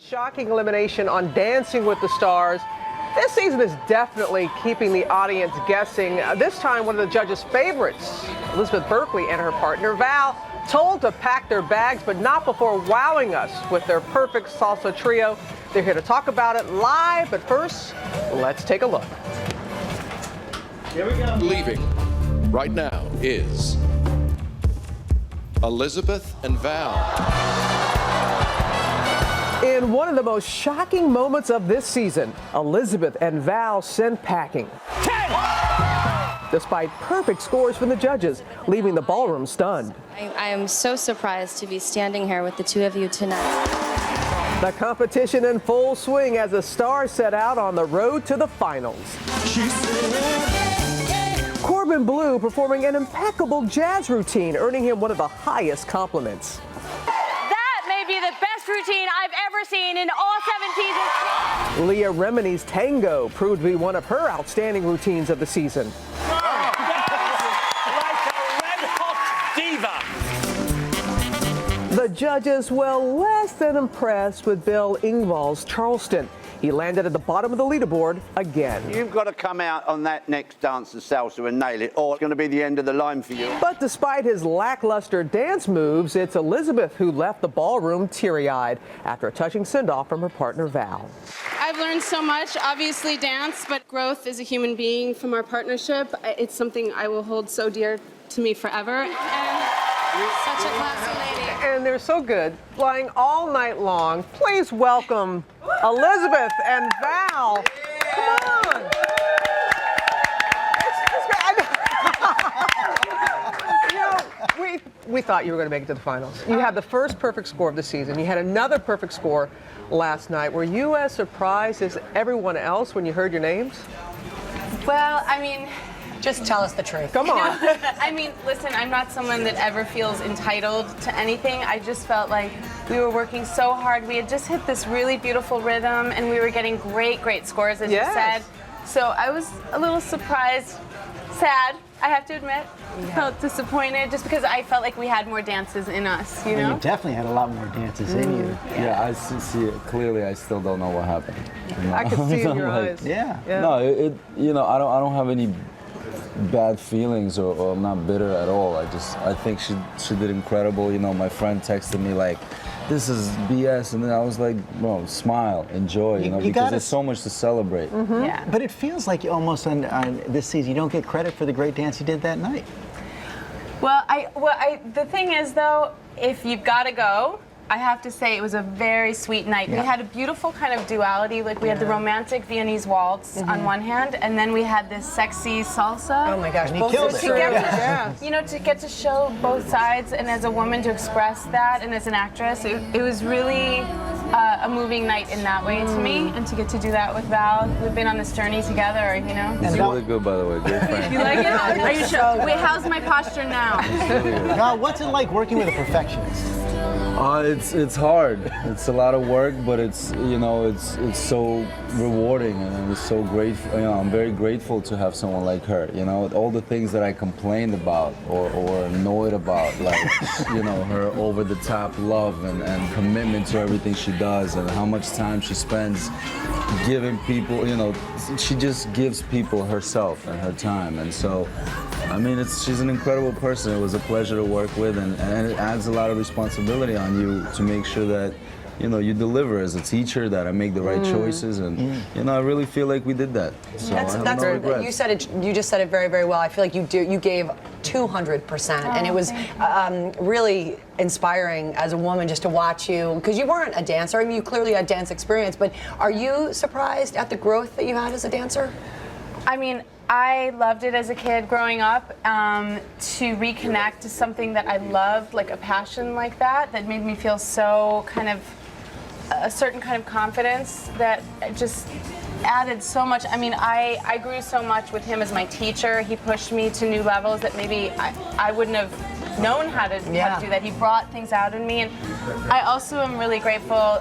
Shocking elimination on Dancing with the Stars. This season is definitely keeping the audience guessing. This time, one of the judges' favorites, Elizabeth Berkley and her partner, Val, told to pack their bags, but not before wowing us with their perfect salsa trio. They're here to talk about it live, but first, let's take a look. Here we go. Leaving right now is Elizabeth and Val. In one of the most shocking moments of this season, Elizabeth and Val sent packing. 10! Despite perfect scores from the judges, leaving the ballroom stunned. I am so surprised to be standing here with the two of you tonight. The competition in full swing as the stars set out on the road to the finals. Corbin Bleu performing an impeccable jazz routine, earning him one of the highest compliments. That may be the best routine I've ever seen in all 7 seasons. Leah Remini's tango proved to be one of her outstanding routines of the season. Like a red-hot diva. The judges were less than impressed with Bill Engvall's Charleston. He landed at the bottom of the leaderboard again. You've got to come out on that next dance of salsa and nail it, or it's going to be the end of the line for you. But despite his lackluster dance moves, it's Elizabeth who left the ballroom teary-eyed after a touching send-off from her partner Val. I've learned so much, obviously dance, but growth as a human being from our partnership, it's something I will hold so dear to me forever. And Such a classy lady. And they're so good, flying all night long. Please welcome Elizabeth and Val. Come on. You know, we thought you were going to make it to the finals. You had the first perfect score of the season. You had another perfect score last night. Were you as surprised as everyone else when you heard your names? Well, I mean, just tell us the truth. Come on. I mean, listen, I'm not someone that ever feels entitled to anything. I just felt like we were working so hard. We had just hit this really beautiful rhythm, and we were getting great scores, as you said. So I was a little surprised, sad, I have to admit. Felt disappointed just because I felt like we had more dances in us, you know? You definitely had a lot more dances in you. Yeah, I see it clearly. I still don't know what happened. You know? I can see it in your eyes. Yeah. No, you know, I don't have any bad feelings or I'm not bitter at all. I think she did incredible. You know, my friend texted me like, this is BS, and then I was like, bro, smile, enjoy, you know, because there's so much to celebrate. Mm-hmm. Yeah. But it feels like almost on this season you don't get credit for the great dance you did that night. Well, the thing is though, if you've got to go, I have to say it was a very sweet night. Yeah. We had a beautiful kind of duality. Like we had the romantic Viennese waltz on one hand, and then we had this sexy salsa. Oh my gosh, and he killed it. You know, to get to show both sides, and as a woman to express that, and as an actress, it was really a moving night in that way to me, and to get to do that with Val. We've been on this journey together, you know. It's really good, by the way. Great friend. You like it? Are you sure? Wait, how's my posture now? Now, what's it like working with a perfectionist? It's hard. It's a lot of work, but it's, you know, it's so rewarding, and it's so grateful. You know, I'm very grateful to have someone like her. You know, all the things that I complained about or annoyed about, like, you know, her over-the-top love and commitment to everything she does, and how much time she spends giving people. You know, she just gives people herself and her time, and so. I mean, she's an incredible person. It was a pleasure to work with, and it adds a lot of responsibility on you to make sure that, you know, you deliver as a teacher, that I make the right choices, and you know, I really feel like we did that. So I have no regrets. You said it. You just said it very well. I feel like you gave 200%, and it was really inspiring as a woman just to watch you, because you weren't a dancer. I mean, you clearly had dance experience, but are you surprised at the growth that you had as a dancer? I mean, I loved it as a kid growing up, to reconnect to something that I loved, like a passion like that made me feel so kind of, a certain kind of confidence that just added so much. I mean, I grew so much with him as my teacher. He pushed me to new levels that maybe I wouldn't have known how to do that. He brought things out in me, and I also am really grateful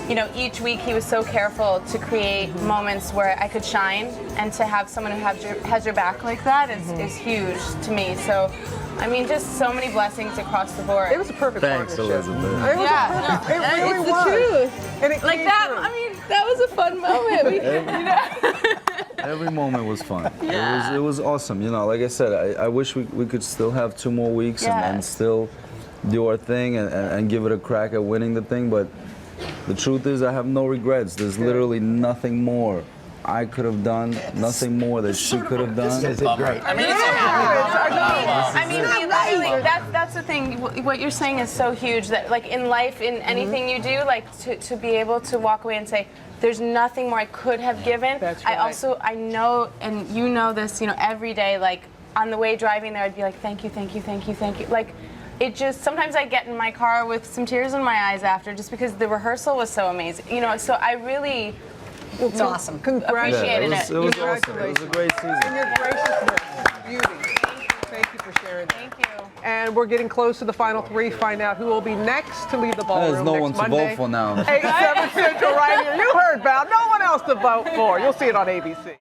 you know, each week he was so careful to create moments where I could shine, and to have someone who has your back like that is huge to me. So, I mean, just so many blessings across the board. It was a perfect Thanks, partnership. Elizabeth. It was a perfect, it really It's the was. truth. And it Like came that, through. I mean, that was a fun moment. You know? Every moment was fun. It was awesome. You know, like I said, I wish we could still have 2 more weeks and Yes. still do our thing and give it a crack at winning the thing. But the truth is, I have no regrets. There's literally nothing more I could have done, nothing more that she could have done. Is it great? I mean, I mean, literally, that's the thing. What you're saying is so huge that, like, in life, in anything you do, like, to be able to walk away and say, there's nothing more I could have given. That's right. I know, and you know this, you know, every day, like, on the way driving there, I'd be like, thank you, thank you, thank you, thank you. Like, it just, sometimes I get in my car with some tears in my eyes after, just because the rehearsal was so amazing. You know, so I really It's awesome. appreciated it was awesome. It was a great season. And your graciousness, beauty. Thank you for sharing that. Thank you. And we're getting close to the final 3. Find out who will be next to leave the ballroom There's no next one to Monday. vote for now. 8, 7 Central right here. You heard Val. No one else to vote for. You'll see it on ABC.